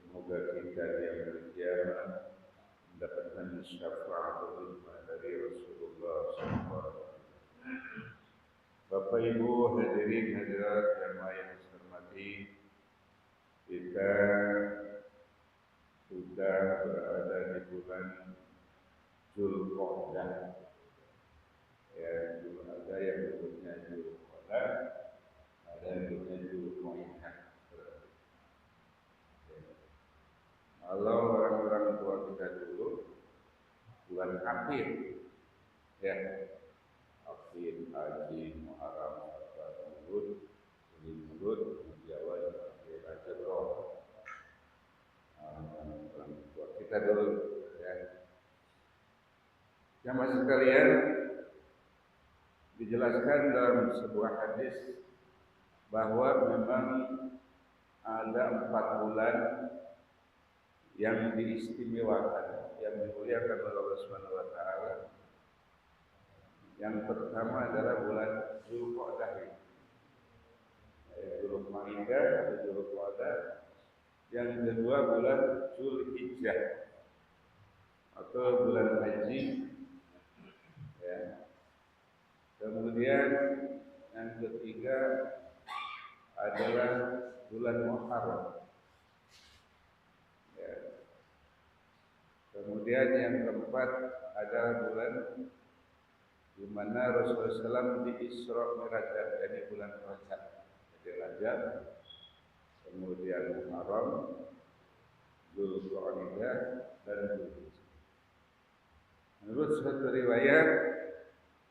Semoga kita di akhir kiamat mendapatkan syafaat dari Rasulullah SAW. Bapak Ibu hadirin hadirat jamaah yang saya hormati, kita sudah berada di bulan Zulqa'dah. Ya, Zulqa'dah yang berikutnya Zulqa'dah, ada yang berikutnya Zulqa'dah. Kalau orang-orang tua kita dulu bulan akhir, ya, akhir haji Muharram Maulud, Maulud, Jawa dan akhir Rajab. Orang tua kita dulu, ya. Jamaah sekalian, dijelaskan dalam sebuah hadis bahwa memang ada 4 bulan yang diistimewakan, yang dimuliakan oleh Allah Subhanahu wa taala. Yang pertama adalah bulan Zulqa'dah. Zulqa'dah atau Zulqa'dah. Yang kedua bulan Zulhijjah atau bulan haji. Ya. Kemudian yang ketiga adalah bulan Muharram. Kemudian yang keempat adalah bulan di mana Rasulullah SAW di Isra Mi'raj, jadi bulan Rajab. Jadi Rajab, kemudian Muharram, Zulqa'dah dan Zulhijjah. Menurut suatu riwayat,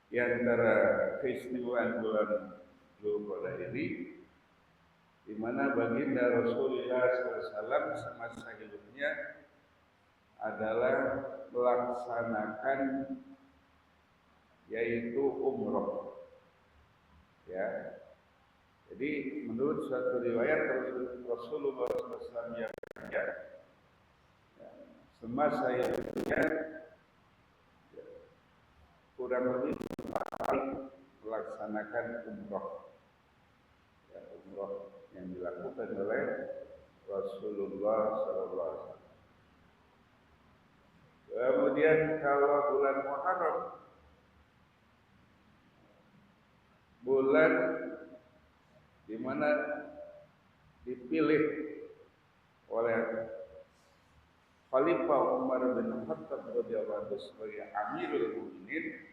di antara keistimewaan bulan Zulqa'dah ini, di mana baginda Rasulullah SAW semasa hidupnya adalah melaksanakan yaitu umroh, ya. Jadi menurut suatu riwayat Rasulullah SAW yang semasa hidupnya kurang lebih melaksanakan umroh, ya, umroh yang dilakukan oleh Rasulullah SAW. Kemudian kalau bulan Muharram, bulan di mana dipilih oleh Khalifah Umar bin Khattab radhiyallahu anhu sebagai Amirul Mukminin,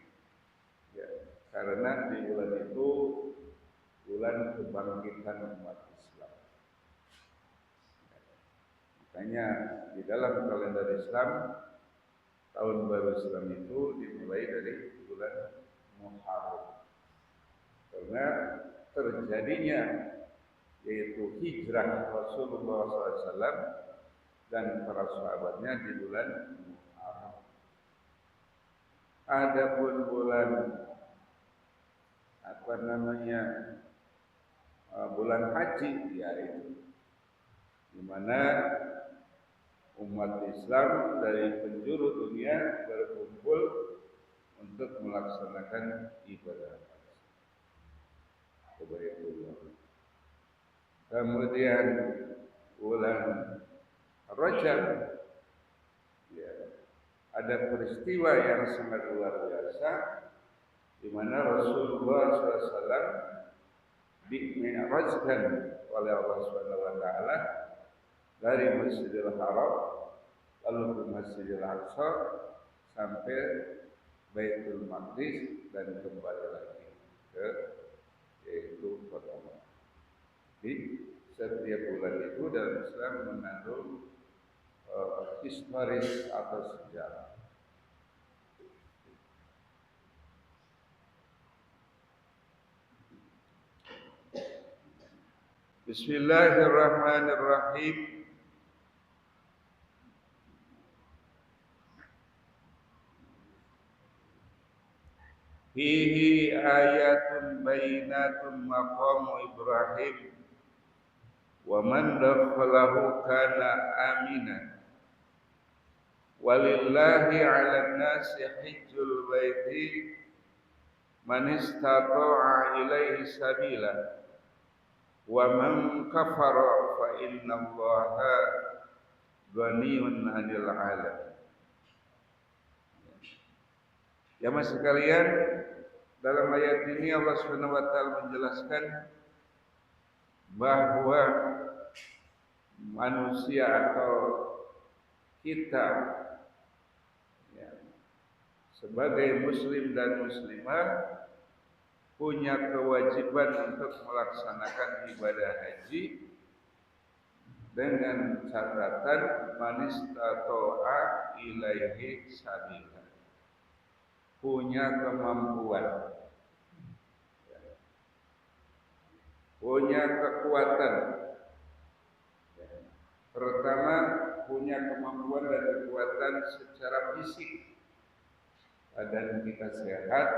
ya, karena di bulan itu bulan kebangkitan umat Islam. Makanya di dalam kalender Islam tahun baru Islam itu dimulai dari bulan Muharram, karena terjadinya yaitu hijrah Rasulullah SAW dan para sahabatnya di bulan Muharram. Adapun bulan bulan haji, yaitu di mana umat Islam dari penjuru dunia berkumpul untuk melaksanakan ibadah kepada Allah. Kemudian bulan Rajab, ya, ada peristiwa yang sangat luar biasa di mana Rasulullah SAW di-mi'rajkan oleh Allah Subhanahu wa taala dari Masjidil Haram lalu ke Masjidil Aqsa sampai Baitul Maqdis dan kembali lagi ke yaitu kota Mekah. Jadi setiap bulan itu dalam Islam mengandung historis atau sejarah. Bismillahirrahmanirrahim. Fihi ayatun bayyinatun maqamu Ibrahim wa man dakhalahu kana aminan walillahi 'alan nasi hajjul baiti man istata'a ilaihi sabila wa man kafara fa innallaha ghaniyun 'anil 'alamin. Jamaah sekalian, dalam ayat ini Allah Subhanahu wa taala menjelaskan bahwa manusia atau kita ya, sebagai muslim dan muslimah punya kewajiban untuk melaksanakan ibadah haji dengan catatan manistata'a ilaihi sabila, punya kemampuan, punya kekuatan. Pertama, punya kemampuan dan kekuatan secara fisik, badan kita sehat.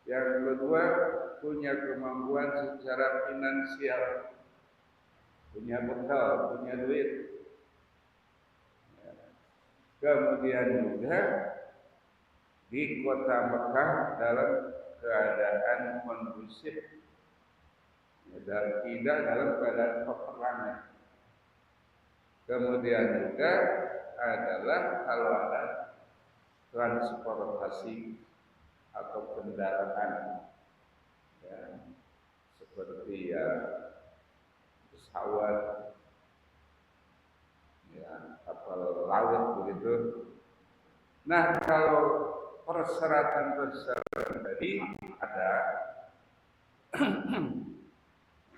Yang kedua, punya kemampuan secara finansial, punya bekal, punya duit. Kemudian juga di kota Mekah dalam keadaan kondusif dan tidak dalam keadaan peperangan. Kemudian juga adalah kalau ada transportasi atau kendaraan ya, seperti ya pesawat, ya kapal laut begitu. Nah, kalau persyaratan tadi ada,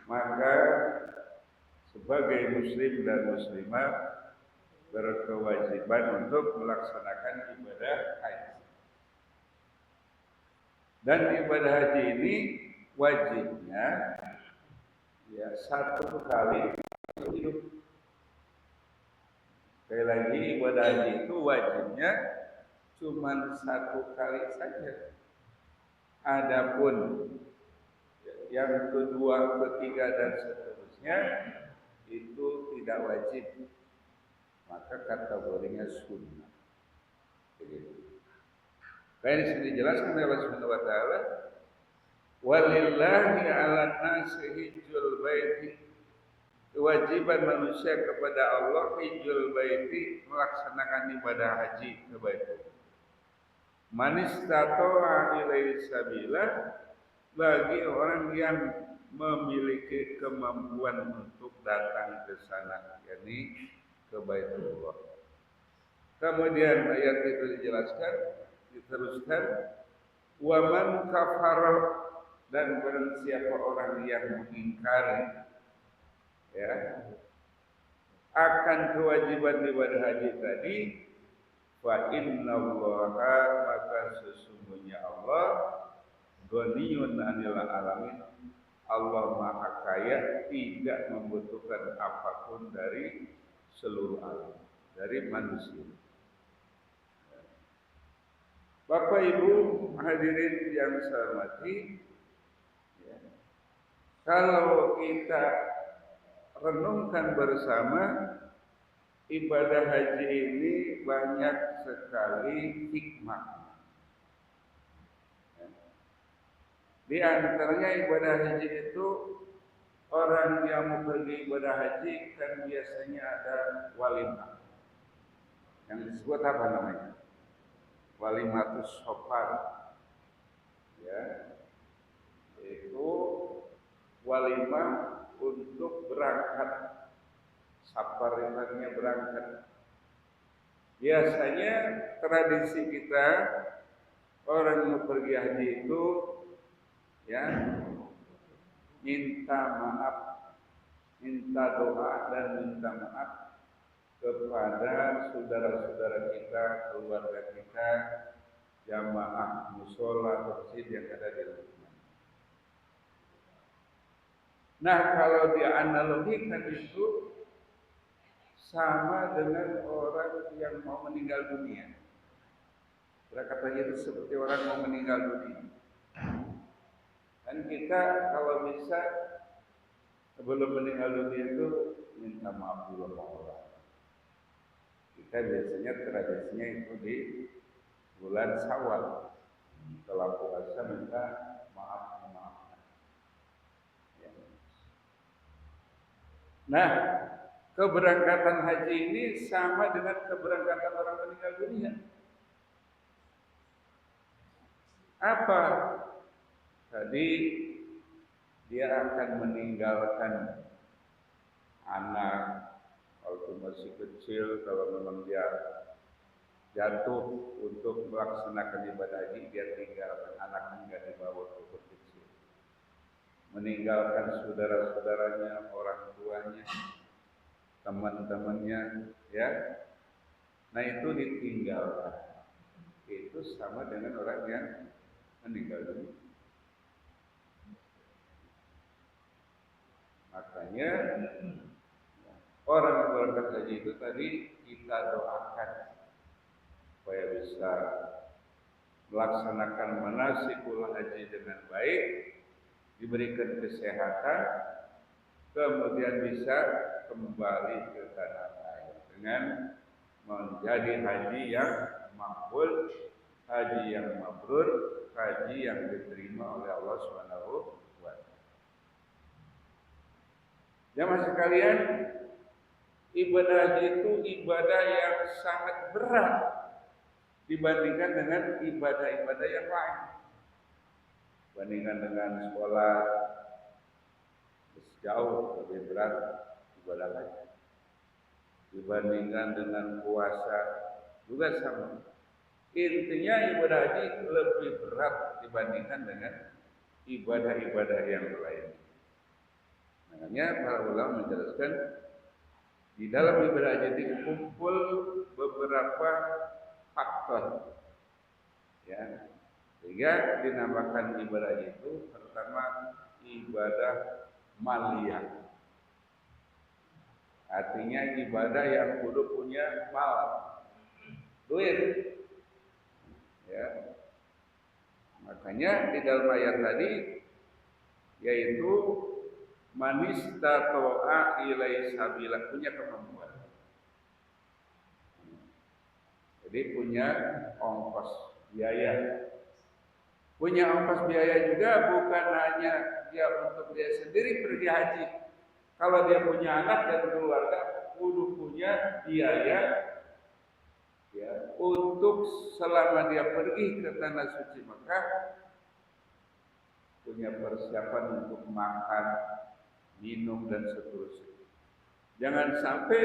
maka sebagai muslim dan muslimah berkewajiban untuk melaksanakan ibadah haji. Dan ibadah haji ini wajibnya ya 1 kali hidup. Sekali lagi, ibadah haji itu wajibnya cuma 1 kali saja. Adapun yang kedua, ketiga dan seterusnya itu tidak wajib, maka kategorinya sunnah. Begitu. Kayak di sini dijelaskan oleh Allah Subhanahu wa taala, walillahi 'alan nasi hajjul baiti, kewajiban manusia kepada Allah hajjul baiti, melaksanakan ibadah haji ke Baitul. Man istata'a ilaihi sabila, bagi orang yang memiliki kemampuan untuk datang ke sana, yakni ke Baitullah. Kemudian ayat itu diteruskan, wa man kafara, dan barang siapa orang yang mengingkari ya akan kewajiban ibadah haji tadi, fa innallaha, maka sesungguhnya Allah ghaniyun 'anil 'alamin, Allah Maha Kaya, tidak membutuhkan apapun dari seluruh alam, dari manusia. Bapak Ibu hadirin yang saya hormati, ya, kalau kita renungkan bersama, ibadah haji ini banyak sekali hikmah. Di antaranya ibadah haji itu, orang yang mau pergi ibadah haji kan biasanya ada walimah, yang disebut apa namanya? Walimatus sofar, ya, itu walimah untuk berangkat, safaritannya berangkat. Biasanya tradisi kita, orang mau pergi haji itu ya minta maaf minta doa dan minta maaf kepada saudara-saudara kita, keluarga kita, jamaah musola masjid yang ada di lingkungan. Nah, kalau dianalogikan itu sama dengan orang yang mau meninggal dunia. Kata-katanya itu seperti orang mau meninggal dunia. Dan kita kalau bisa sebelum meninggal dunia itu minta maaf dulu sama orang. Kita biasanya tradisinya itu di bulan Syawal. Setelah puasa minta maaf. Ya. Nah, keberangkatan haji ini sama dengan keberangkatan orang meninggal dunia. Apa? Tadi dia akan meninggalkan anak waktu masih kecil, kalau memang dia jatuh untuk melaksanakan ibadah haji, dia tinggalkan anaknya dibawa waktu kecil. Meninggalkan saudara-saudaranya, orang tuanya, teman-temannya, ya. Nah itu ditinggalkan. Itu sama dengan orang yang meninggal dunia. Makanya orang berangkat haji itu tadi kita doakan supaya bisa melaksanakan manasikul haji dengan baik, diberikan kesehatan, kemudian bisa kembali ke tanah air dengan menjadi haji yang makbul, haji yang mabrur, haji yang diterima oleh Allah Subhanahu wa taala. Jamaah sekalian, ibadah haji itu ibadah yang sangat berat dibandingkan dengan ibadah-ibadah yang lain. Bandingkan dengan sekolah, jauh lebih berat ibadah haji. Dibandingkan dengan puasa juga sama. Intinya ibadah haji lebih berat dibandingkan dengan ibadah-ibadah yang lain. Makanya para ulama menjelaskan di dalam ibadah haji itu kumpul beberapa faktor, ya, sehingga dinamakan ibadah itu pertama ibadah maliyah. Artinya ibadah yang kudu punya mal, duit, ya. Makanya di dalam ayat tadi yaitu manistato'a ilai sabila, punya kemampuan. Jadi punya ongkos biaya. Punya ongkos biaya juga bukan hanya dia untuk dia sendiri pergi haji. Kalau dia punya anak dan keluarga, kudu punya biaya ya untuk selama dia pergi ke tanah suci Mekah, punya persiapan untuk makan, minum dan seterusnya. Jangan sampai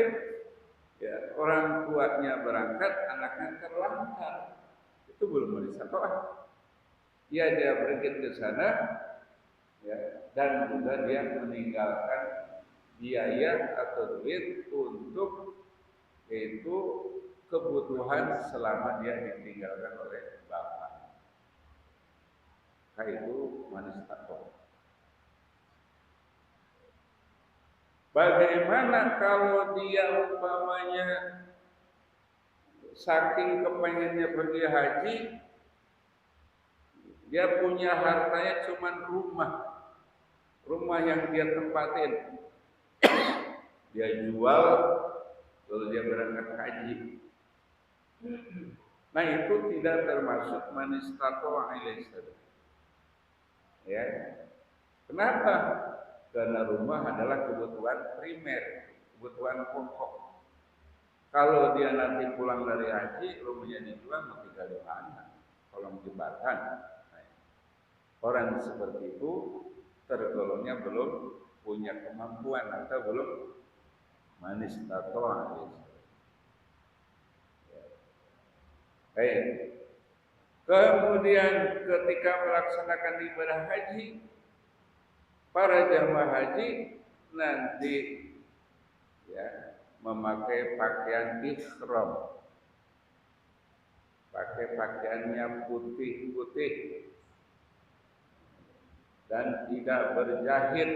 ya orang tuanya berangkat, anaknya terlantar. Itu belum berisatoah. Ya dia pergi ke sana, ya, dan juga dia meninggalkan biaya atau duit untuk yaitu kebutuhan selama dia ditinggalkan oleh bapak. Itu manistatoah. Bagaimana kalau dia umpamanya saking kepengennya pergi haji, dia punya hartanya cuma rumah yang dia tempatin, dia jual lalu dia berangkat haji. Nah itu tidak termasuk manistatoah ilaihi sabila. Ya, kenapa? Karena rumah adalah kebutuhan primer, kebutuhan pokok. Kalau dia nanti pulang dari haji, rumahnya dijual, mau tinggal di mana? Kolong jembatan. Nah, orang seperti itu tergolongnya belum punya kemampuan atau belum manistatoah. Baik. Kemudian ketika melaksanakan ibadah haji, para jamaah haji nanti ya memakai pakaian ihram, pakai pakaiannya putih-putih dan tidak berjahit,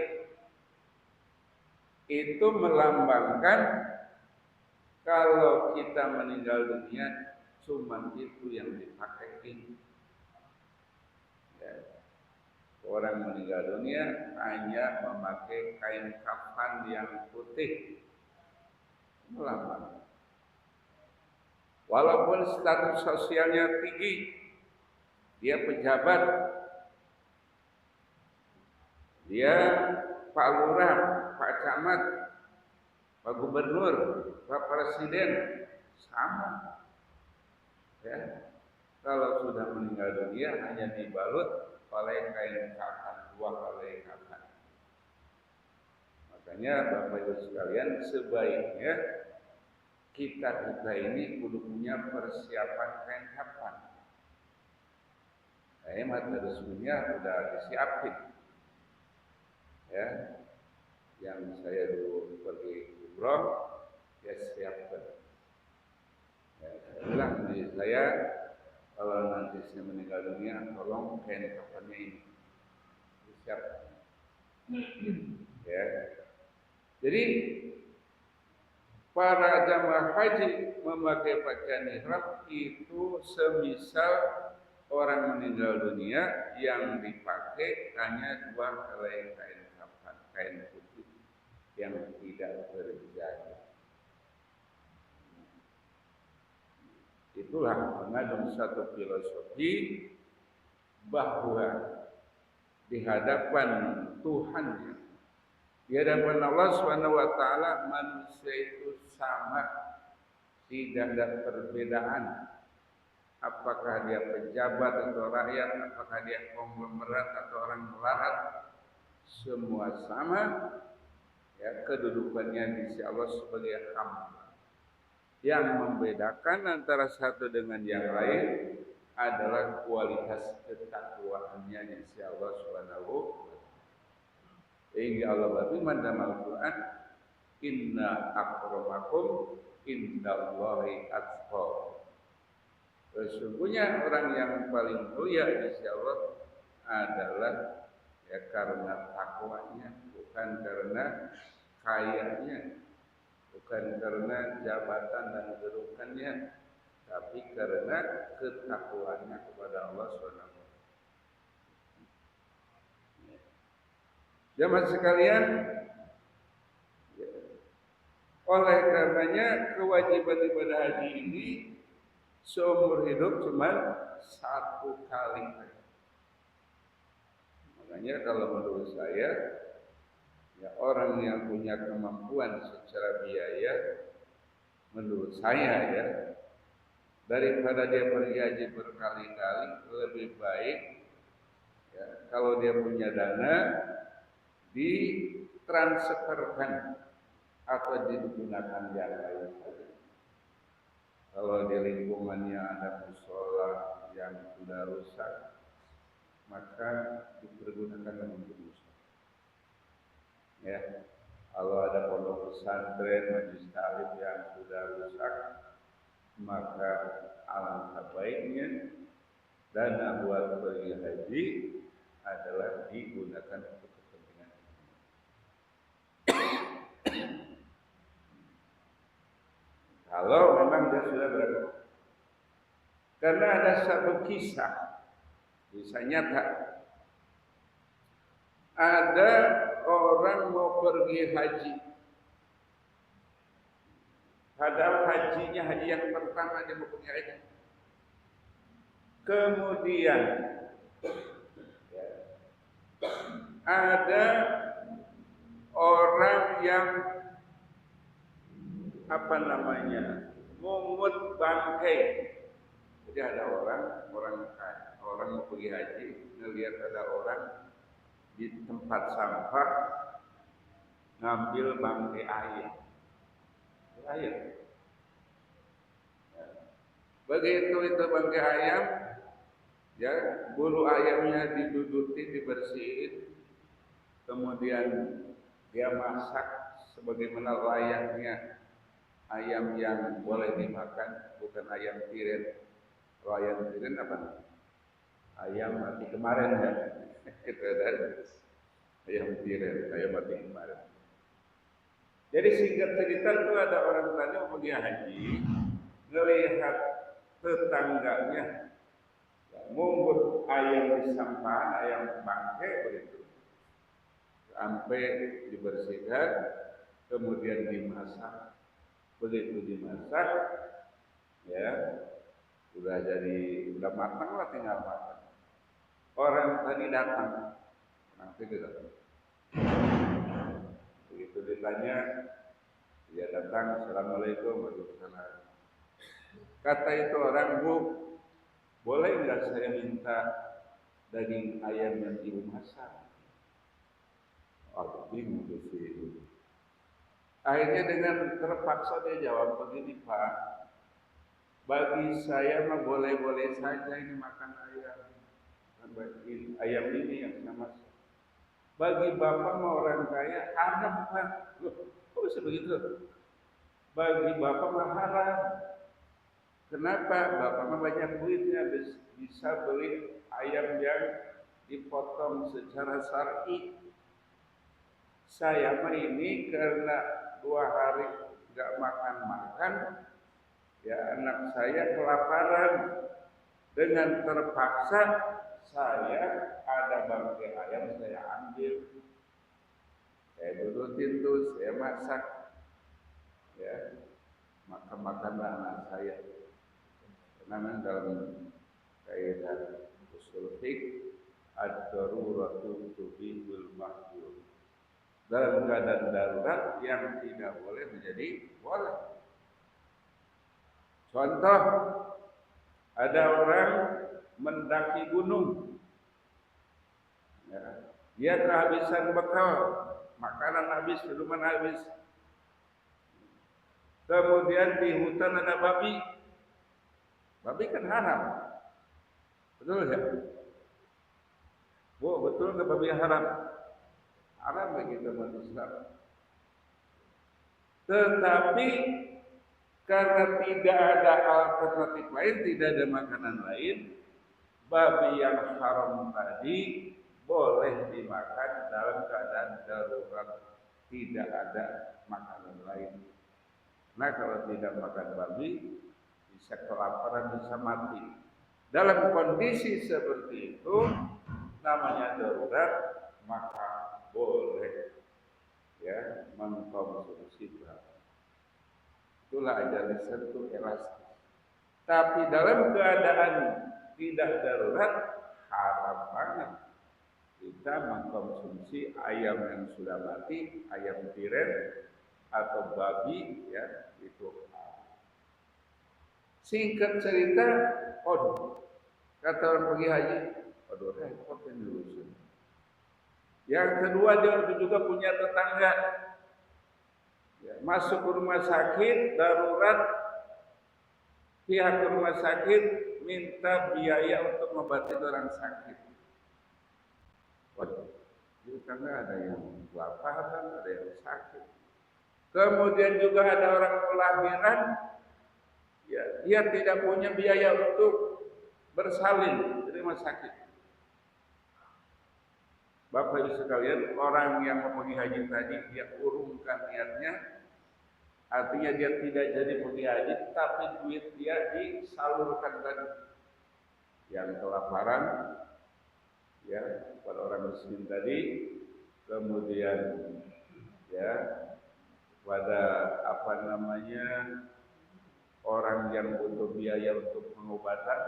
itu melambangkan kalau kita meninggal dunia cuma itu yang dipakai ini. Ya. Orang meninggal dunia hanya memakai kain kafan yang putih, melambang. Walaupun status sosialnya tinggi, dia pejabat, dia Pak Lurah, Pak Camat, Pak Gubernur, Pak Presiden, sama. Ya. Kalau sudah meninggal dunia hanya dibalut oleh kain kafan, dua helai kafan. Makanya Bapak Ibu sekalian, sebaiknya kita ini kudu punya persiapan kain kafan. Mata resminya udah disiapin. Ya, yang saya dulu pergi umroh, ya siapkan. Ya, saya bilang di saya, kalau nanti saya meninggal dunia, tolong kain kafannya ini disiapkan. Ya, jadi para jamaah haji memakai pakaian ihram itu semisal orang meninggal dunia yang dipakai hanya dua helai kain kafan, kain putih yang tidak berjahit. Itulah mengandung satu filosofi bahwa di hadapan Tuhan, di hadapan Allah SWT, manusia itu sama, tidak ada perbedaan. Apakah dia pejabat atau rakyat, apakah dia konglomerat atau orang melarat, semua sama. Ya, kedudukannya di sisi Allah sebagai hamba. Yang membedakan antara satu dengan yang lain adalah kualitas ketakwaannya di sisi Allah Subhanahu wa taala. Sehingga Allah berfirman dalam Al-Qur'an, "Inna akramakum indallahi atqakum." Sesungguhnya orang yang paling mulia di sisi Allah adalah ya karena takwanya, bukan karena kayanya, bukan karena jabatan dan kedudukannya, tapi karena ketakwaannya kepada Allah Subhanahu. Jamaah sekalian, oleh karenanya kewajiban ibadah haji ini seumur hidup cuma satu kali. Makanya kalau menurut saya, ya orang yang punya kemampuan secara biaya, menurut saya ya, daripada dia pergi haji berkali-kali, lebih baik ya, kalau dia punya dana ditransferkan atau digunakan yang lain saja. Kalau di lingkungannya ada musola yang sudah rusak, maka dipergunakan untuk musola. Ya, kalau ada pondok pesantren, majelis taklim yang sudah rusak, maka alangkah baiknya dana buat pergi haji adalah digunakan untuk kepentingan. Kalau memang dia sudah beragama. Karena ada satu kisah nyata. Ada orang mau pergi haji. Padahal hajinya haji yang pertama dia mau pergi haji. Kemudian ya, ada orang yang mungut bangkai. Jadi ada orang mau pergi haji, ngelihat ada orang di tempat sampah ngambil bangkai ayam. Begitu itu bangkai ayam, ya bulu ayamnya diduduki, dibersihin, kemudian dia masak sebagaimana layaknya ayam yang boleh dimakan, bukan ayam tiren. Kalau ayam tiren apa? Ayam mati kemarin ya. Itu ada ayam tiren, ayam mati kemarin. Jadi singkat cerita itu ada orang tadi mau pergi haji, melihat tetangganya mungut ayam di sampahan, ayam bangkai begitu, sampai dibersihkan, kemudian dimasak. Begitu dimasak, ya udah matang lah, tinggal makan. Orang tadi datang, nanti dia datang. Begitu ditanya, dia datang, assalamualaikum warahmatullahi wabarakatuh. Kata itu orang, Bu, boleh nggak saya minta daging ayam yang ibu masak? Oh, bingung tuh si ibu. Akhirnya dengan terpaksa dia jawab begini, Pak, bagi saya mah boleh-boleh saja ini makan ayam. Ayam ini yang saya masak. Bagi bapak mah orang kaya haram, Pak. Loh, kok bisa begitu? Bagi bapak mah haram. Kenapa? Bapak mah banyak duitnya, bisa beli ayam yang dipotong secara syar'i. Saya mah ini karena 2 hari nggak makan-makan, ya anak saya kelaparan. Dengan terpaksa saya ada bangkai ayam, saya ambil, saya dudukin tuh, saya masak, ya makan-makanlah anak saya. Karena dalam kaidah usul fiqh, ad-daruratu tubihul mahdzur. Dalam keadaan darurat yang tidak boleh menjadi boleh. Contoh, ada orang mendaki gunung, ya, dia kehabisan bekal, makanan habis, minuman habis. Kemudian di hutan ada babi, babi kan haram, betul ya? Bu, betul nggak babi haram? Haram bagi umat Islam. Tetapi karena tidak ada alternatif lain, tidak ada makanan lain, babi yang haram tadi boleh dimakan dalam keadaan darurat, tidak ada makanan lain. Nah, kalau tidak makan babi, bisa kelaparan, bisa mati. Dalam kondisi seperti itu, namanya darurat, maka boleh ya mengkonsumsi babi. Itulah ajaran itu elastis. Tapi dalam keadaan tidak darurat, haram banget kita mengkonsumsi ayam yang sudah mati, ayam tiren atau babi, ya itu. Singkat cerita, kata orang pergi haji, repot yang diurusin. Yang kedua, dia juga punya tetangga, ya, masuk ke rumah sakit darurat, pihak rumah sakit minta biaya untuk mengobati orang sakit. Waduh, di tetangga ada yang kelaparan, ada yang sakit. Kemudian juga ada orang kelahiran, ya, dia tidak punya biaya untuk bersalin di rumah sakit. Bapak Ibu sekalian, orang yang mau pergi haji tadi, dia urungkan niatnya, artinya dia tidak jadi pergi haji, tapi duit dia disalurkan tadi. Yang kelaparan, ya, pada orang miskin tadi, kemudian ya pada orang yang butuh biaya untuk pengobatan,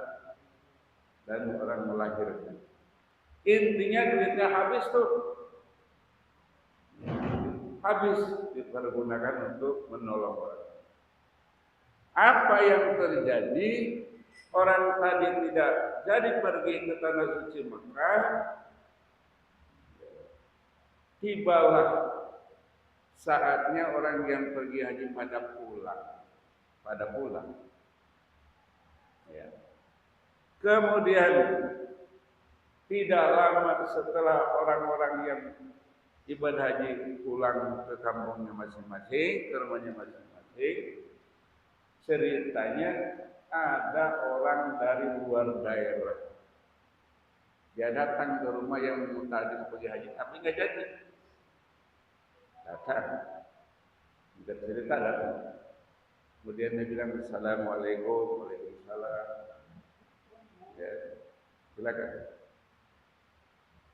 dan orang melahirkan. Intinya duitnya habis tuh, habis dipergunakan untuk menolong orang. Apa yang terjadi? Orang tadi tidak jadi pergi ke tanah suci Mekah, tibalah saatnya orang yang pergi haji pada pulang. Ya. Kemudian tidak lama setelah orang-orang yang ibadah haji pulang ke kampungnya masing-masing, ke rumahnya masing-masing. Ceritanya ada orang dari luar daerah. Dia datang ke rumah yang tadi mau pergi haji, tapi nggak jadi. Datang, dia cerita datang. Kemudian dia bilang assalamualaikum, waalaikumsalam. Ya, silakan.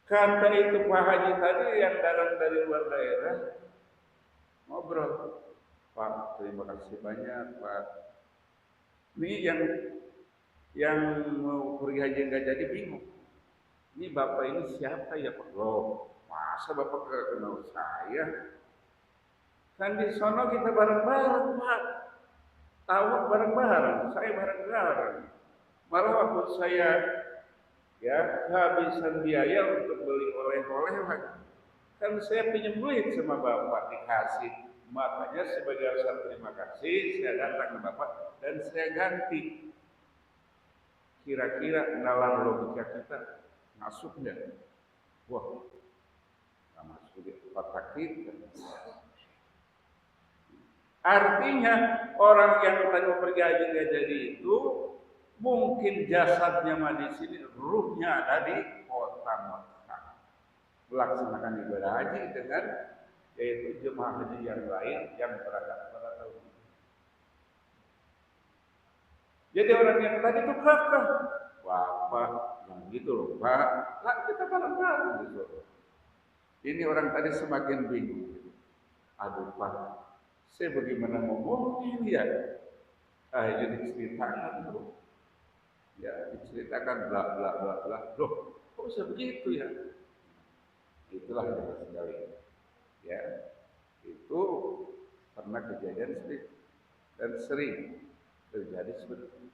Kata itu Pak Haji tadi yang datang dari luar daerah ngobrol. Pak, terima kasih banyak Pak. Ini yang mau pergi haji nggak jadi bingung. Ini bapak ini siapa ya Pak? Loh, masa bapak kenal saya? Kan di sono kita bareng-bareng Pak. Tahu bareng-bareng, saya bareng-bareng. Malah waktu saya ya kehabisan biaya untuk beli oleh-oleh lagi. Kan saya pinjam duit sama bapak dikasih. Makanya sebagai rasa terima kasih saya datang ke bapak dan saya ganti. Kira-kira dalam logika kita masuk nggak? Wah, nggak masuk di otak kita. Artinya orang yang tadi mau pergi haji nggak jadi itu mungkin jasadnya mah di sini, ruhnya ada di kota Mekah. Melaksanakan ibadah haji dengan yaitu jemaah haji yang lain yang berangkat pada tahun ini. Jadi orang yang tadi itu kekeh, wah Pak, yang gitu loh Pak, lah kita bareng-bareng gitu. Ini orang tadi semakin bingung. Aduh Pak, saya bagaimana ngomongin ya? Jadi diceritakan tuh, ya diceritakan bla bla bla bla. Loh, kok bisa begitu ya? Itulah yang sekali. Ya, itu pernah kejadian seperti dan sering terjadi seperti itu.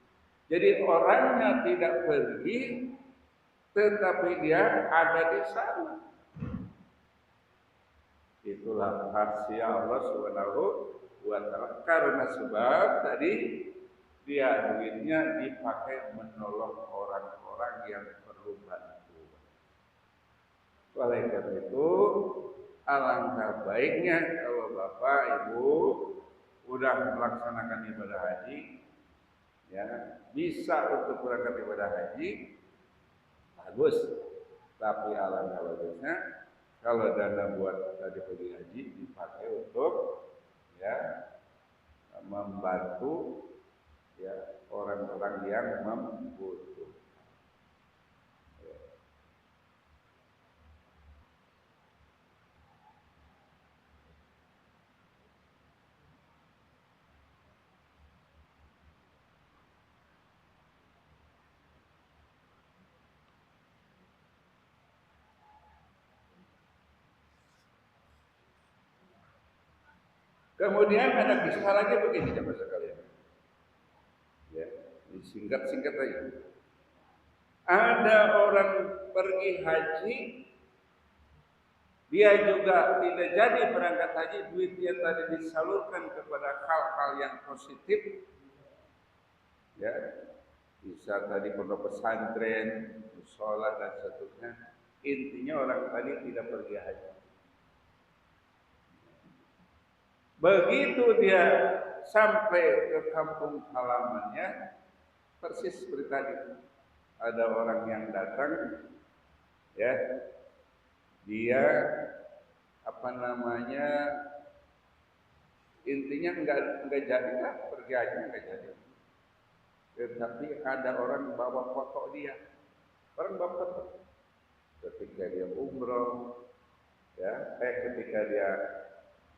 Jadi orangnya tidak pergi, tetapi dia ada di sana. Itulah rahasia Allah Subhanahu wa Ta'ala. Karena sebab tadi dia duitnya dipakai menolong orang-orang yang perlu bantuan. Oleh karena itu, alangkah baiknya kalau Bapak Ibu udah melaksanakan ibadah haji, ya bisa untuk berangkat ibadah haji, bagus. Tapi alangkah bagusnya kalau dana buat tadi pergi haji dipakai untuk ya membantu ya orang-orang yang membutuhkan. Kemudian ada kisah lagi begini jemaah sekalian. Ya, singkat-singkat aja. Ada orang pergi haji, dia juga tidak jadi berangkat haji, duit dia tadi disalurkan kepada hal-hal yang positif. Ya, bisa tadi pondok pesantren, musola dan seterusnya. Intinya orang tadi tidak pergi haji. Begitu dia sampai ke kampung halamannya, persis seperti tadi. Ada orang yang datang, ya, dia apa namanya, intinya enggak jadi lah pergi haji enggak jadi. Tetapi ada orang bawa foto dia, orang bawa foto. Ketika dia umroh, ya, ketika dia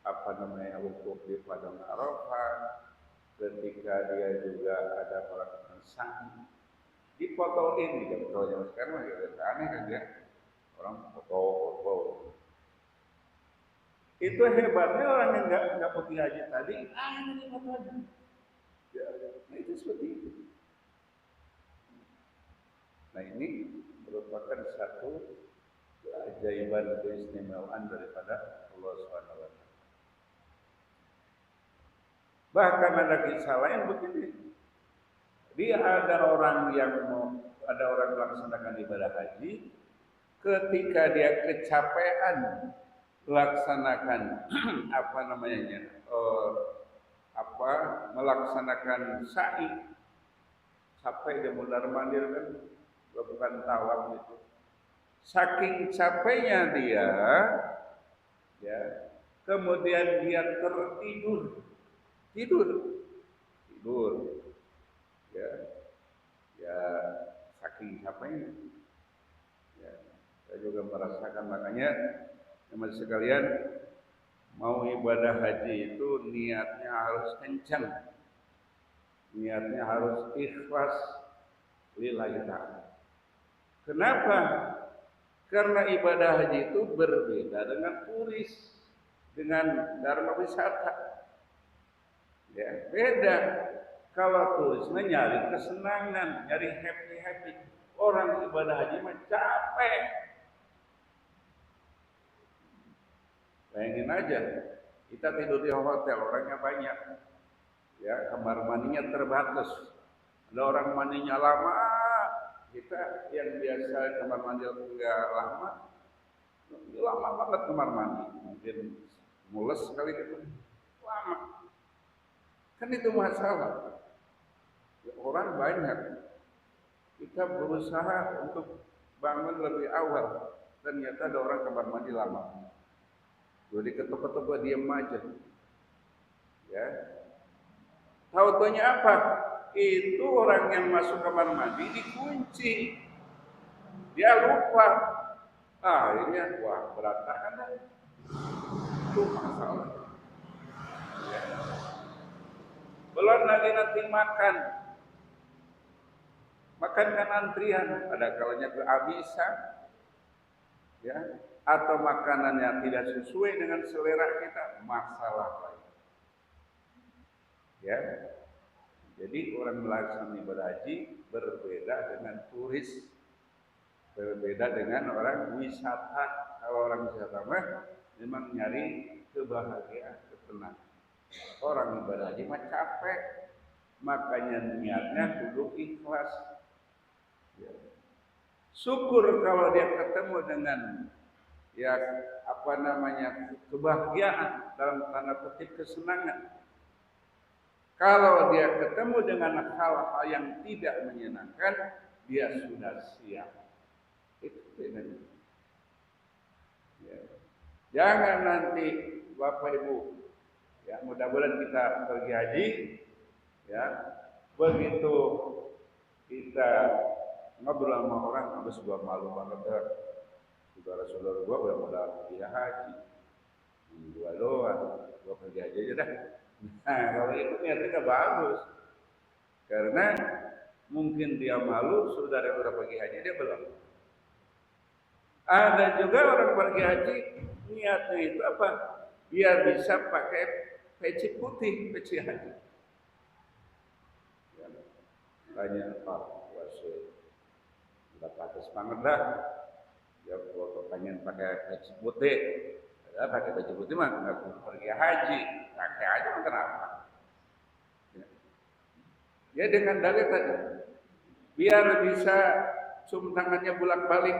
apa namanya wukuf di padang Arafah, ketika dia juga ada melakukan sa'i, difotoin di fotonya sekarang lagi aneh kan ya, orang foto. Itu hebatnya orang yang nggak pergi haji tadi, ini foto aja. Ya, nah itu seperti itu. Nah ini merupakan satu keajaiban keistimewaan daripada Allah Subhanahu wa Ta'ala. Bahkan ada kisah lain begini. Dia ada orang melaksanakan ibadah haji, ketika dia kecapean, melaksanakan apa namanya apa melaksanakan sa'i sampai dia mundar mandir kan bukan tawaf itu. Saking capeknya dia, ya, kemudian dia tertidur, tidur, tidur, ya, ya, saking capeknya. Ya, saya juga merasakan makanya, teman sekalian, mau ibadah haji itu niatnya harus kencang, niatnya harus ikhlas lillahi ta'ala. Kenapa? Karena ibadah haji itu berbeda dengan turis, dengan dharma wisata. Ya, beda. Kalau turis nyari kesenangan, nyari happy. Orang ibadah haji mah capek. Bayangin aja, kita tidur di hotel, orangnya banyak. Ya, kamar mandinya terbatas. Ada orang mandinya lama, kita yang biasa kamar mandi enggak lama banget kamar mandi, mungkin mules sekali gitu, lama. Kan itu masalah. Orang banyak, kita berusaha untuk bangun lebih awal, ternyata ada orang kamar mandi lama. Jadi ketuk-ketuk gua diam aja, ya. Tahu-tahunya apa? Itu orang yang masuk kamar mandi dikunci. Dia lupa. Akhirnya wah berantakan dah. Itu masalah. Ya. Belum lagi nanti makan. Makan kan antrian, ada kalanya kehabisan. Ya, atau makanan yang tidak sesuai dengan selera kita, masalah lain. Ya. Jadi orang melaksanakan ibadah haji berbeda dengan turis, berbeda dengan orang wisata. Kalau orang wisata mah memang nyari kebahagiaan, ketenangan. Orang ibadah haji mah capek, makanya niatnya kudu ikhlas. Ya. Syukur kalau dia ketemu dengan ya apa namanya kebahagiaan dalam tanda kutip kesenangan. Kalau dia ketemu dengan hal-hal yang tidak menyenangkan, dia sudah siap. Itu bedanya. Ya. Jangan nanti Bapak Ibu, ya mudah-mudahan kita pergi haji, ya begitu kita ngobrol sama orang, habis gua malu banget dah. Saudara-saudara gua udah pada pergi haji, gua doang, gua pergi haji aja dah. Nah, kalau itu niatnya nggak bagus, karena mungkin dia malu, saudara udah pergi haji dia belum. Ada juga orang pergi haji niatnya itu apa? Biar bisa pakai peci putih, peci haji. Ya, tanya Pak, wase udah patas banget dah. Ya kalau pengen pakai peci putih, ya pakai peci putih mah nggak perlu pergi haji, pakai aja kenapa? Ya dengan dalil tadi, biar bisa cium tangannya bolak-balik.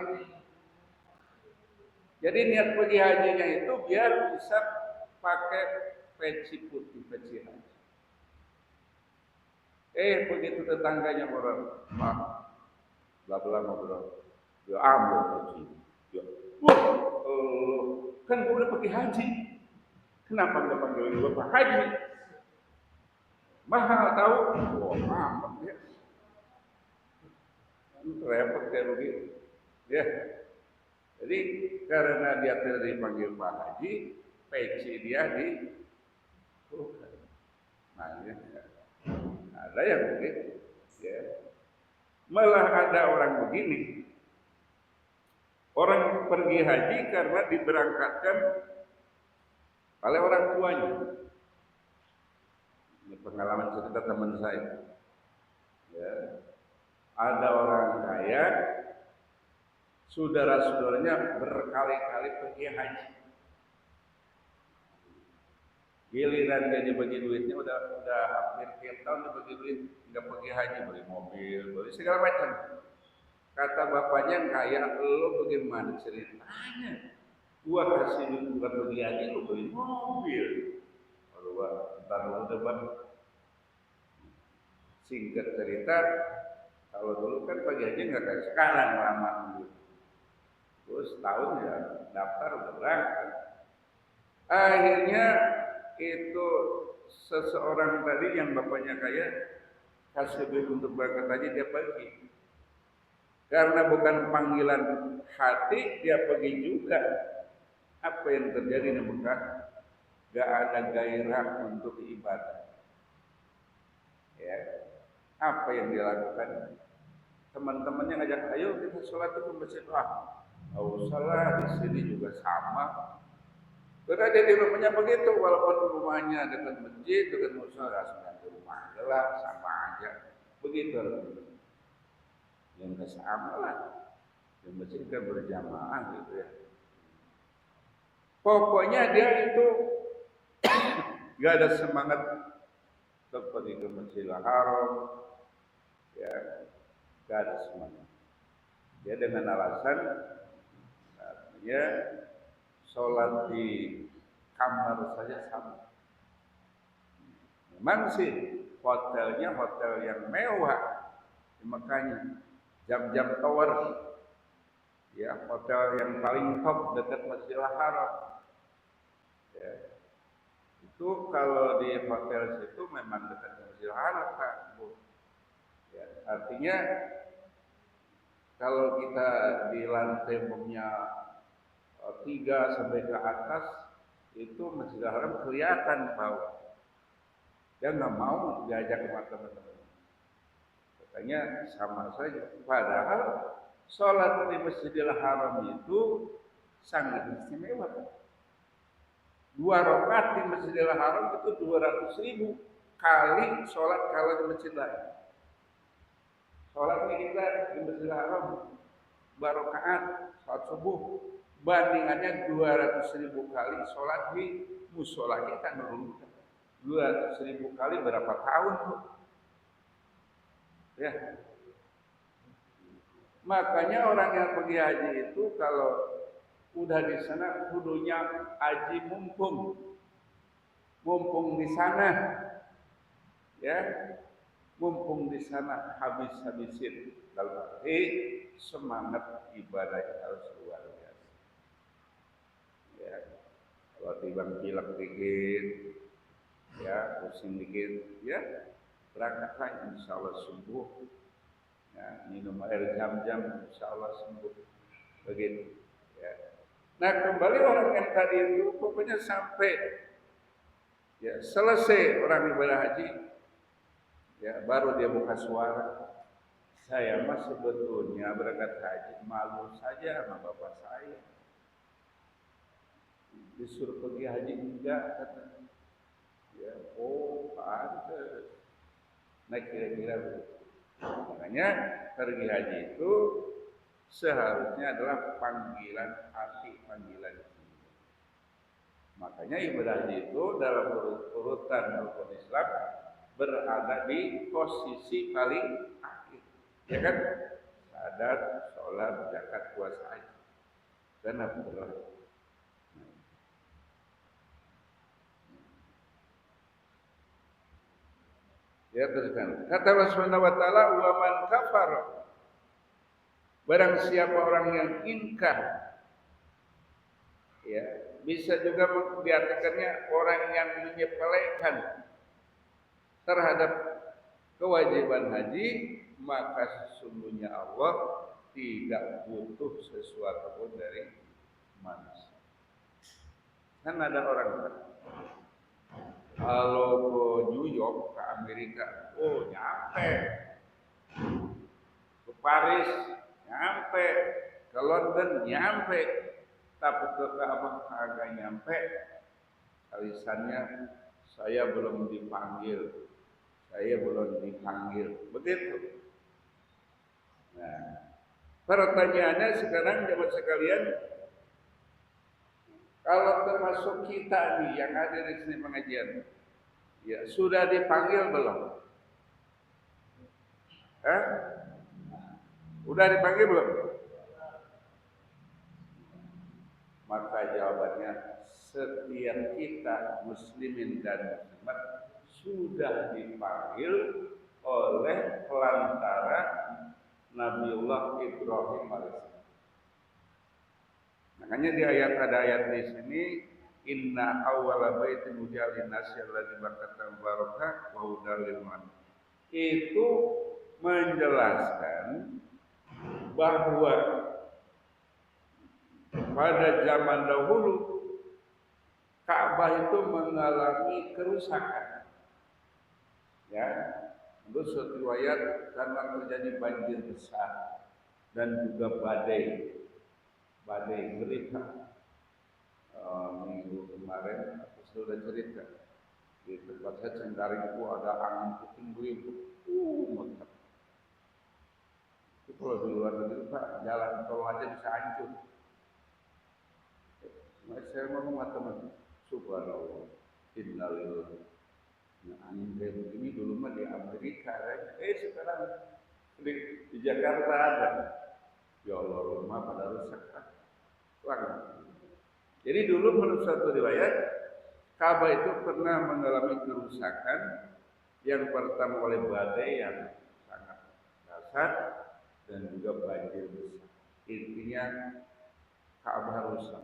Jadi niat pergi hajinya itu biar bisa pakai peci putih, peci haji. Begitu tetangganya orang, bla ngobrol, dia ambil peci. Dia, kan gue udah pergi haji, kenapa nggak panggil gue Pak Haji? Mahal tahu? Mahal ya. Repot kayak begitu. Ya. Jadi karena dia tidak dipanggil Pak Haji, peci dia di nah, ya. Ada yang begitu. Ya. Malah ada orang begini. Orang pergi haji karena diberangkatkan oleh orang tuanya. Ini pengalaman cerita teman saya. Ya. Ada orang kaya, saudara-saudaranya berkali-kali pergi haji. Giliran dia dibagi duitnya udah hampir tiap tahun dibagi duit, nggak pergi haji, beli mobil, beli segala macam. Kata bapaknya, kaya lo bagaimana ceritanya? Gua kasih duit bukan beli haji, lu beli mobil. Kalau gua ntar lu debat. Singkat cerita, kalau dulu kan pagi haji nggak kayak sekarang lama dulu. Terus tahun ya daftar udah berangkat. Akhirnya itu seseorang tadi yang bapaknya kaya kasih duit untuk berangkat haji dia pergi. Karena bukan panggilan hati dia pergi juga. Apa yang terjadi di Mekah? Gak ada gairah untuk ibadah. Ya, apa yang dilakukan? Teman-temannya ngajak, ayo kita sholat ke masjid. Nggak usah lah, di sini juga sama. Berada di rumahnya begitu, walaupun rumahnya dekat masjid, dekat musola, sebenarnya di rumah adalah sama aja. Begitu. Yang nggak sama lah. Yang masjid kan berjamaah gitu ya. Pokoknya dia itu gak ada semangat seperti ke Masjidil Haram, ya gak ada semangat. Dia dengan alasan artinya sholat di kamar saja sama. Memang sih hotelnya hotel yang mewah, makanya jam-jam tower, ya hotel yang paling top dekat Masjidil Haram. Ya. Itu kalau di hotel situ memang dekat Masjidil Haram, Pak. Ya, artinya kalau kita di lantai umumnya 3 sampai ke atas itu Masjidil Haram kelihatan bawah. Dia nggak mau diajak sama teman-teman. Katanya sama saja. Padahal sholat di Masjidil Haram itu sangat istimewa. 2 rakaat di Masjidil Haram itu 200.000 kali sholat kalau di masjid lain. Sholatnya kita di Masjidil Haram 2 rakaat sholat subuh, bandingannya 200.000 kali sholat di musola kita dulu. 200.000 kali berapa tahun tuh? Ya. Makanya orang yang pergi haji itu kalau udah di sana kudunya haji mumpung di sana, ya, mumpung di sana habis-habisin. Dalam arti semangat ibadah harus luar biasa. Ya, kalau timbang pilek dikit, ya, pusing dikit, ya, berangkatlah insya Allah sembuh. Ya, minum air jam-jam, insya Allah sembuh. Begitu. Ya. Nah kembali orang yang tadi itu pokoknya sampai ya selesai orang ibadah haji, ya baru dia buka suara. Saya mah sebetulnya berangkat haji malu saja sama bapak saya. Disuruh pergi haji enggak katanya. Ya, oh pantes. Nah kira-kira begitu. Makanya pergi haji itu seharusnya adalah panggilan hati, panggilan jiwa. Makanya ibadah haji itu dalam urutan rukun Islam berada di posisi paling akhir. Ya kan? Syahadat, sholat, zakat, puasa haji. Dan Abdullah. Ya teruskan. Kata Rasulullah SWT, wa man kafar. Barang siapa orang yang ingkar, ya bisa juga diartikannya orang yang menyepelekan terhadap kewajiban haji, maka sesungguhnya Allah tidak butuh sesuatu pun dari manusia. Kan ada orang kalau ke New York, ke Amerika, oh nyampe. Ke Paris, nyampe. Ke London, nyampe. Tapi ke Ka'bah kagak nyampe. Alisannya saya belum dipanggil. Saya belum dipanggil. Begitu. Nah, pertanyaannya sekarang jemaat sekalian, kalau termasuk kita nih yang ada di sini pengajian, ya sudah dipanggil belum? Udah dipanggil belum? Maka jawabannya setiap kita muslimin dan muslimat sudah dipanggil oleh pelantara Nabiullah Ibrahim alaihissalam. Makanya di ada ayat di sini, inna awwala baitin wudi'a lin-nasi alladzi barakatan barakah wa hudan lil muttaqin. Itu menjelaskan bahwa pada zaman dahulu Ka'bah itu mengalami kerusakan. Ya, menurut suatu riwayat karena terjadi banjir besar dan juga badai cerita minggu kemarin aku sudah cerita di tempat saya Cengkareng itu ada angin puting beliung, mantap. Itu kalau di luar negeri Pak, jalan tol aja bisa hancur. Saya ngomong teman, subhanallah, innalillahi. Nah, angin kayak begini dulu mah di Amerika, kan? Sekarang di Jakarta ada. Ya Allah, rumah pada rusak kan? Jadi dulu menurut suatu riwayat, Ka'bah itu pernah mengalami kerusakan yang pertama oleh badai yang sangat dahsyat dan juga banjir besar. Intinya Ka'bah rusak.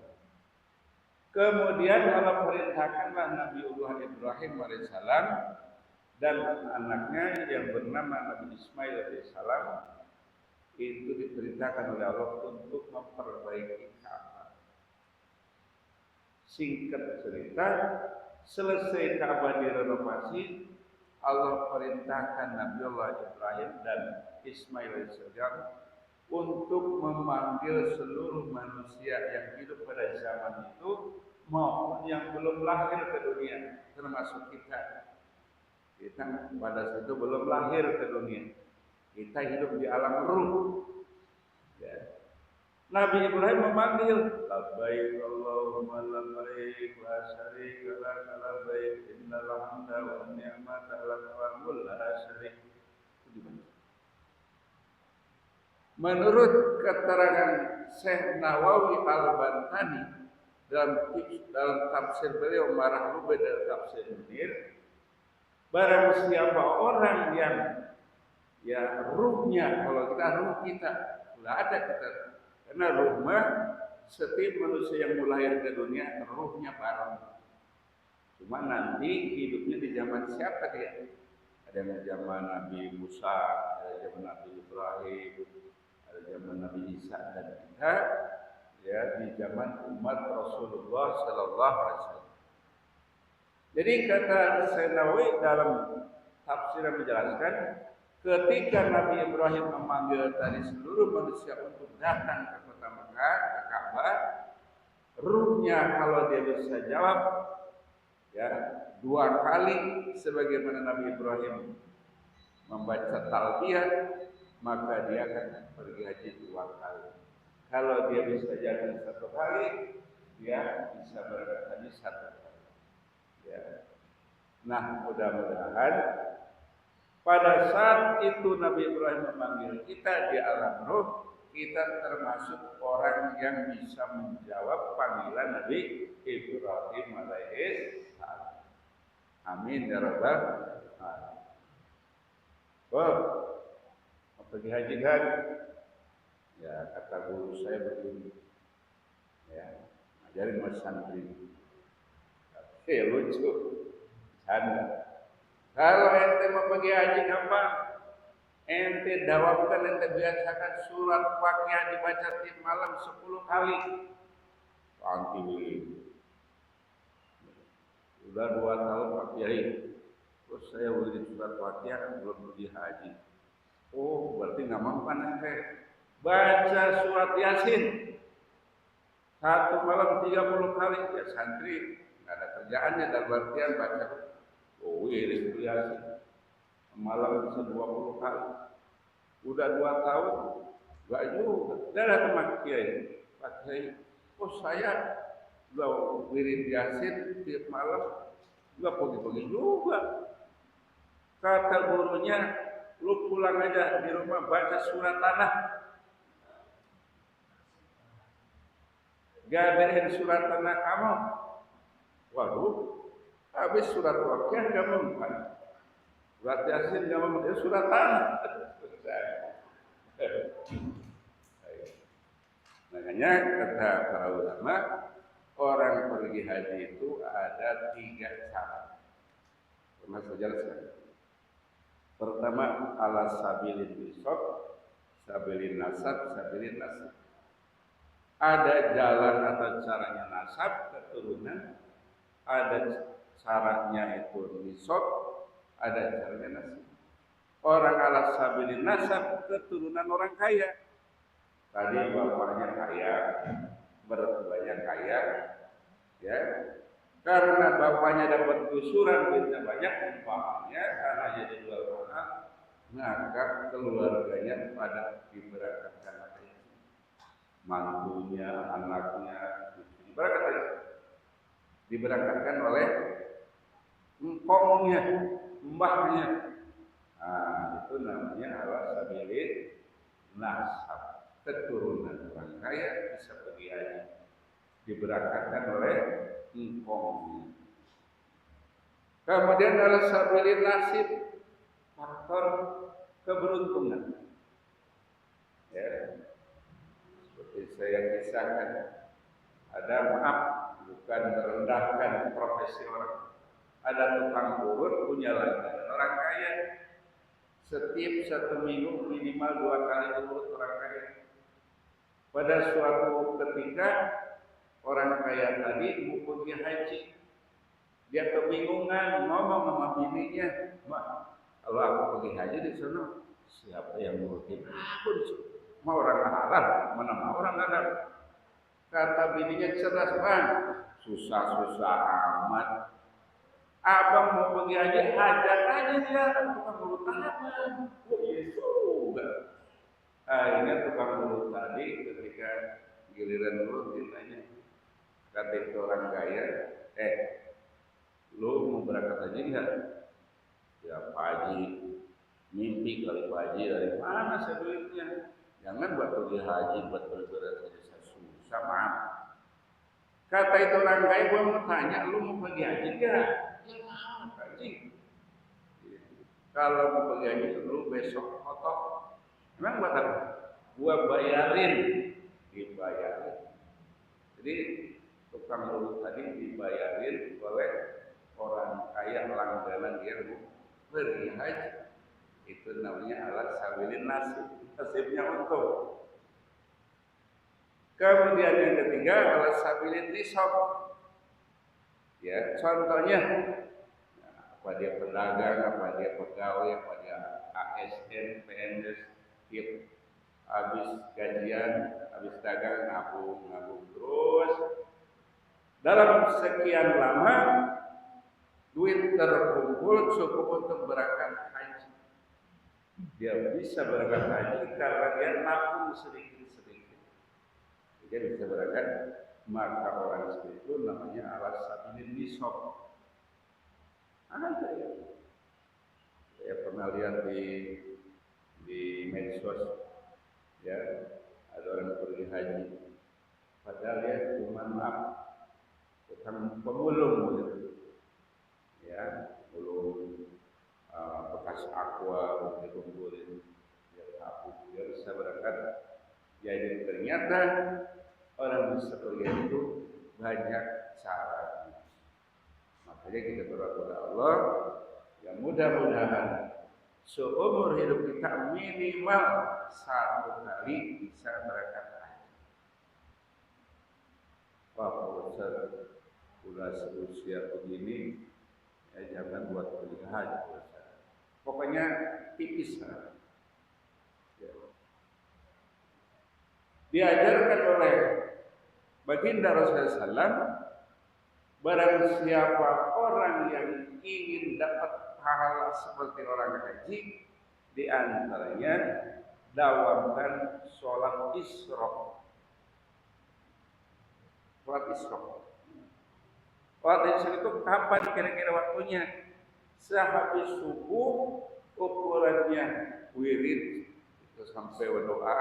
Kemudian Allah perintahkanlah Nabiullah Ibrahim alaihissalam dan anaknya yang bernama Nabi Ismail alaihissalam itu diperintahkan oleh Allah untuk memperbaiki Ka'bah. Singkat cerita, selesai Ka'bah direnovasi, Allah perintahkan Nabiullah Ibrahim dan Ismail alaihissalam untuk memanggil seluruh manusia yang hidup pada zaman itu maupun yang belum lahir ke dunia, termasuk kita. Kita pada saat itu belum lahir ke dunia. Kita hidup di alam ruh. Ya. Nabi Ibrahim memanggil, labbaik Allahumma labbaik la syarika laka labbaik innal hamda wan ni'mata laka wal mulk la syarika. Menurut keterangan Syekh Nawawi Al-Bantani dalam tafsir beliau Marah Lubed dan tafsir Munir, barang siapa orang yang ya ruhnya, kalau kita ruh kita sudah ada kita, karena ruh mah setiap manusia yang mulai ke dunia ruhnya bareng. Cuma nanti hidupnya di zaman siapa dia? Ada yang zaman Nabi Musa, ada zaman Nabi Ibrahim, ada zaman Nabi Isa dan kita ya di zaman umat Rasulullah Sallallahu Alaihi Wasallam. Jadi kata Syekh Nawawi dalam tafsir menjelaskan, ketika Nabi Ibrahim memanggil tadi seluruh manusia untuk datang ke kota Mekah, ke Ka'bah, ruhnya kalau dia bisa jawab ya 2 kali sebagaimana Nabi Ibrahim membaca talbiyah, maka dia akan pergi haji 2 kali. Kalau dia bisa jalan 1 kali, dia bisa berangkat haji 1 kali. Ya. Nah, mudah-mudahan pada saat itu Nabi Ibrahim memanggil kita di alam ruh, kita termasuk orang yang bisa menjawab panggilan Nabi Ibrahim alaihissalam. Amin ya rabbal alamin. Oh, mau pergi haji kan? Ya kata guru saya begini, ya ngajarin mas santri. Lucu, canda. Kalau ente mau pergi haji gampang, ente dawamkan, ente biasakan surat Waqiah dibaca tiap malam 10 kali. Anti udah 2 tahun Pak Kiai, terus saya wirid surat Waqiah belum pergi haji. Oh, berarti nggak mampan ente. Baca surat Yasin 1 malam 30 kali, ya santri nggak ada kerjaannya dalam artian baca. Oh, wirid Yasin malam bisa 20 kali. Udah 2 tahun, nggak juga. Dia datang Pak Kiai, Pak Kiai, oh saya udah wirid Yasin tiap malam, nggak pergi-pergi juga. Kata gurunya, lu pulang aja di rumah baca surat tanah. gadein surat tanah kamu. Waduh, habis surat waqiah gak mempan. Surat yasin gak mempan, surat tanah. Makanya kata para ulama, orang pergi haji itu ada 3 cara. Termasuk jelaskan. Pertama, ala sabilin nisab, sabilin nasab, sabilin nasab. Ada jalan atau caranya nasab keturunan, ada caranya itu nisab, ada caranya nasab. Orang ala sabilin nasab keturunan orang kaya. Tadi bapaknya kaya, mertuanya kaya, ya. Karena bapaknya dapat gusuran duitnya banyak, umpamanya karena jadi jual mahal, maka keluarganya pada diberangkatkan haji. Mantunya, anaknya, diberangkatkan, diberangkatkan oleh engkongnya, mbahnya. Nah, itu namanya ala sabilin nasab. Keturunan orang kaya bisa pergi haji, diberangkatkan oleh engkongnya. Kemudian ala sabilin nasib, faktor keberuntungan. Ya, seperti saya kisahkan, ada maaf bukan merendahkan profesi orang. Ada tukang urut punya langganan orang kaya. Setiap 1 minggu minimal 2 kali urut orang kaya. Pada suatu ketika orang kaya tadi mau pergi haji, dia kebingungan ngomong sama bininya, "Mak, kalau aku pergi haji di sana, siapa yang ngurutin aku? Mau orang Arab, mana mau orang Arab?" Kata bininya cerdas, "Bang, susah-susah amat. Abang mau pergi haji, ajak aja dia, bukan urut apa." Oh iya juga. Akhirnya tukang urut tadi ketika giliran urut ditanya, kata itu orang kaya, lu mau berangkat haji enggak? Ya Pak Haji, mimpi kali Pak Haji, dari mana saya duitnya? Jangan buat pergi haji, buat berberat saja saya susah, maaf. Kata itu orang kaya, gua mau tanya, lu mau pergi haji enggak? Ya mau haji. Kalau mau pergi haji dulu besok kotok. Emang buat apa? Gua bayarin, dibayarin. Jadi tukang urut tadi dibayarin oleh orang kaya langganan dia mau pergi haji. Itu namanya ala sabilin nasib, nasibnya untung. Kemudian yang ketiga ala sabilin nisab. Ya, contohnya apa dia pedagang, apa dia pegawai, apa dia ASN, PNS, habis gajian, habis dagang, nabung terus. Dalam sekian lama, duit terkumpul cukup untuk berangkat haji. Dia bisa berangkat haji karena dia nabung sedikit-sedikit. Dia bisa berangkat, maka orang seperti itu namanya ala sabilin nisab. Ada ya. Saya pernah lihat di medsos, ya, ada orang pergi haji, padahal dia cuma tukang pemulung gitu, ya, pemulung bekas aqua dikumpulin, biar aku biar bisa berangkat. Jadi ternyata orang bisa pergi itu banyak cara. Makanya kita berdoa kepada Allah, yang mudah-mudahan seumur hidup kita minimal 1 kali bisa berangkat haji. Pak Ustaz, udah seusia begini, ya jangan buat pergi haji. Pokoknya tipis lah. Ya. Diajarkan oleh baginda Rasulullah SAW, barang siapa orang yang ingin dapat pahala seperti orang haji, di antaranya dawamkan sholat isra. Sholat isra. Sholat isra itu kapan kira-kira waktunya? Sehabis subuh, ukurannya wirid itu sampai berdoa,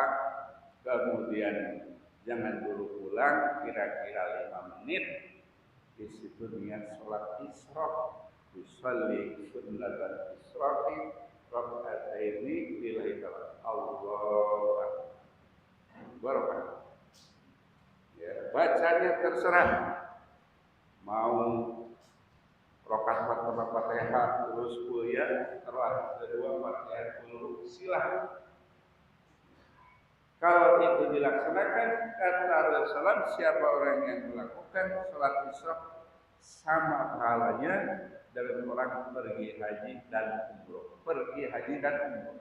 kemudian jangan dulu pulang. pulang kira-kira 5 menit, di situ niat sholat isyraq, yusalli sunnatan isyraqi rakaataini lillahi ta'ala. Allahu Akbar. Ya, bacanya terserah. Mau rakaat pertama Fatihah terus kuliah, rakaat kedua Fatihah dulu, silahkan. Kalau itu dilaksanakan, kata Rasulullah, siapa orang yang melakukan sholat isyraq sama pahalanya dengan orang pergi haji dan umroh. Pergi haji dan umroh.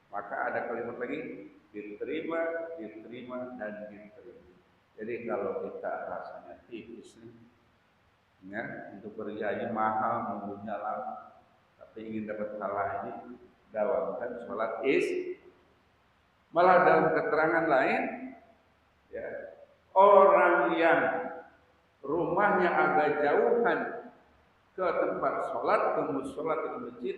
Maka ada kalimat lagi, diterima, diterima, dan diterima. Jadi kalau kita rasanya tipis nih, ya, untuk pergi haji mahal, menunggunya lama, tapi ingin dapat pahala haji, dawamkan sholat isyraq. Malah dalam keterangan lain, ya, orang yang rumahnya agak jauhan ke tempat sholat, ke musola, ke masjid,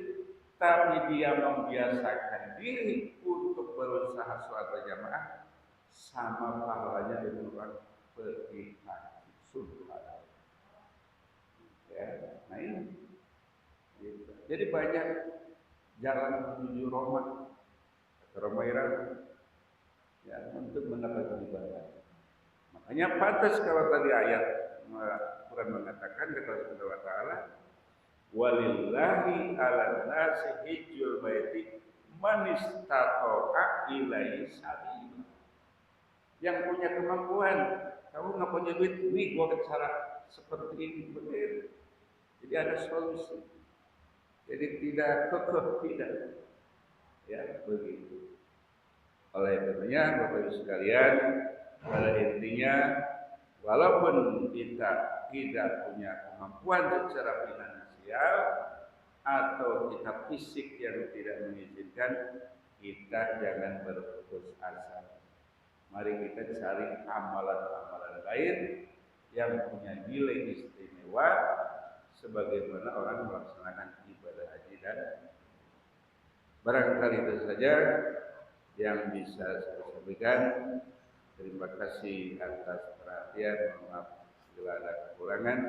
tapi dia membiasakan diri untuk berusaha sholat berjamaah, sama pahalanya dengan orang pergi haji. Subhanallah. Ya, nah ini. Gitu. Jadi banyak jalan menuju Roma. Roma Iran, ya, untuk mendapatkan ibadah. Makanya pantas kalau tadi ayat Quran mengatakan kata Allah Subhanahu wa taala, walillahi 'alan nasi hijjul baiti man istata'a ilaihi sabila. Yang punya kemampuan, kamu nggak punya duit, nih gua cara seperti ini betul. Jadi ada solusi. Jadi tidak kekeh, tidak. Ya, begitu. Oleh karenanya Bapak Ibu sekalian, pada intinya walaupun kita tidak punya kemampuan secara finansial atau kita fisik yang tidak mengizinkan, kita jangan berputus asa. Mari kita cari amalan-amalan lain yang punya nilai istimewa sebagaimana orang melaksanakan ibadah haji dan barangkali itu saja yang bisa saya sampaikan. Terima kasih atas perhatian, maaf bila ada kekurangan,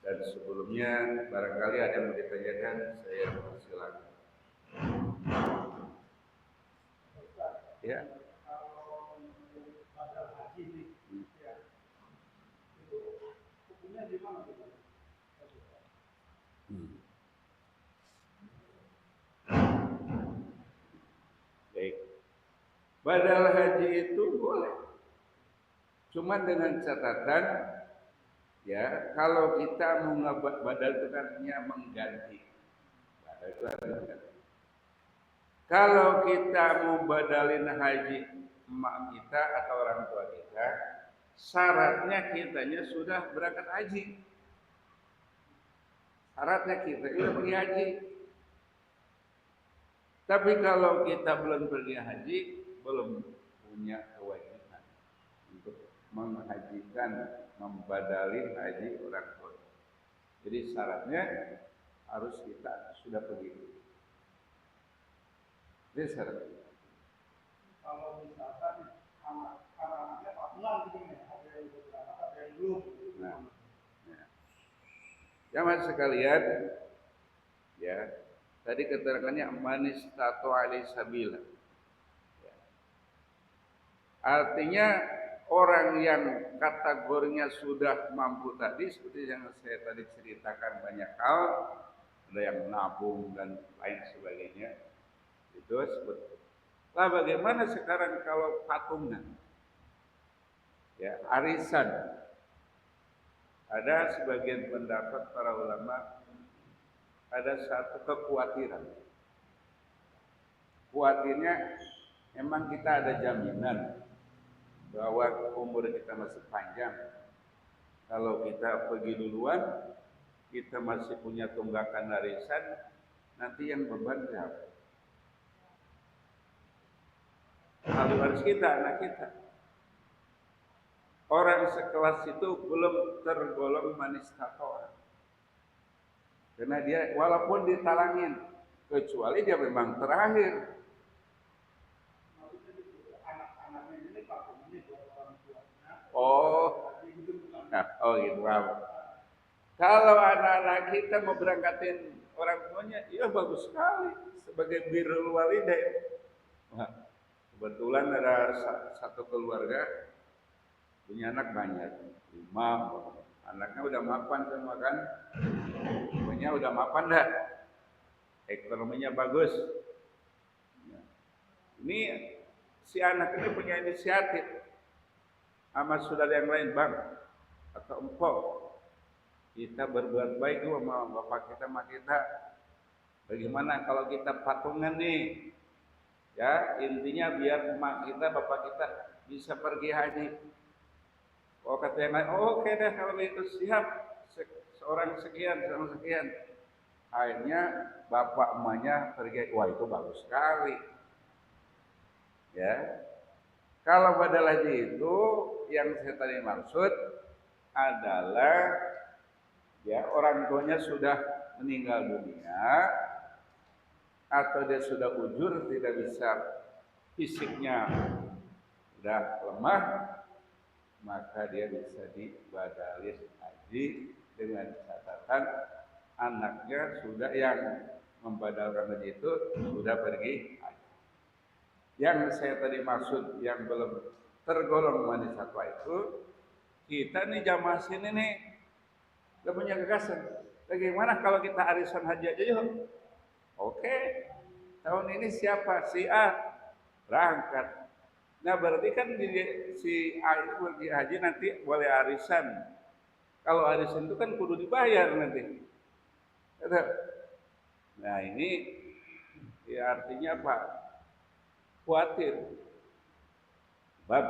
dan sebelumnya barangkali ada yang mau ditanyakan, saya persilakan. Ya. Baik. Badal haji itu boleh. Cuma dengan catatan, ya, kalau kita mau badal itu artinya mengganti. Badal itu artinya mengganti. Kalau kita mau badalin haji emak kita atau orang tua kita, syaratnya kitanya sudah berangkat haji. Syaratnya kita sudah pergi haji. Tapi kalau kita belum pergi haji, belum punya kewajiban untuk menghajikan, membadalin haji orang tua. Jadi syaratnya harus kita sudah pergi. Ini syaratnya. Kalau misalkan anak-anaknya patungan begini, ada yang berangkat, ada yang belum. Nah, ya. Jamaah sekalian, ya, tadi keterangannya manis tato alai sabila. Ya. Artinya orang yang kategorinya sudah mampu tadi, seperti yang saya tadi ceritakan banyak hal, ada yang nabung dan lain sebagainya, itu sebetulnya. Lah bagaimana sekarang kalau patungan, ya, arisan? Ada sebagian pendapat para ulama ada satu kekhawatiran. Khawatirnya memang kita ada jaminan bahwa umur kita masih panjang. Kalau kita pergi duluan, kita masih punya tunggakan arisan, nanti yang beban siapa? Ahli waris kita, anak kita. Orang sekelas itu belum tergolong manis tatoan. Karena dia walaupun ditalangin, kecuali dia memang terakhir. Anak-anaknya ini patungan ini buat orang tua. Oh, Haji gitu bukan. nah, oh gitu. Paham. Kalau anak-anak kita mau berangkatin orang tuanya, ya bagus sekali sebagai birrul walidain. Wah, kebetulan ada satu keluarga punya anak banyak, 5. Anaknya udah mapan semua kan, punya udah mapan dah, ekonominya bagus. Ini si anak ini punya inisiatif sama saudara yang lain, bang atau empok, kita berbuat baik sama bapak kita sama kita. Bagaimana kalau kita patungan nih? Ya, intinya biar emak kita, bapak kita bisa pergi haji. Oh kata yang lain, oh, oke deh kalau itu siap. Seorang sekian, seorang sekian. Akhirnya bapak emaknya pergi. Wah itu bagus sekali. Ya, kalau badal haji itu yang saya tadi maksud adalah ya orang tuanya sudah meninggal dunia atau dia sudah ujur, tidak bisa, fisiknya sudah lemah, maka dia bisa dibadalin haji dengan catatan anaknya sudah yang membadalkan haji itu sudah pergi haji. Yang saya tadi maksud yang belum tergolong manis satwa itu, kita nih jamaah sini nih gak punya gagasan. Bagaimana kalau kita arisan haji aja yuk? Oke, tahun ini siapa? Si A berangkat. Nah berarti kan si A itu pergi haji nanti boleh arisan. Kalau arisan itu kan kudu dibayar nanti. Nah ini ya artinya apa? Khawatir. Bab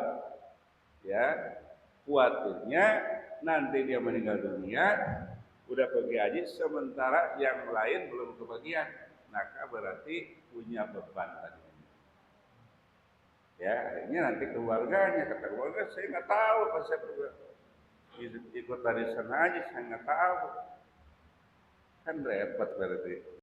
ya, khawatirnya nanti dia meninggal dunia udah pergi haji sementara yang lain belum kebagian, maka berarti punya beban tadi. Ya, akhirnya nanti keluarganya kata keluarga saya nggak tahu pas saya ikut arisan haji saya nggak tahu, kan repot berarti.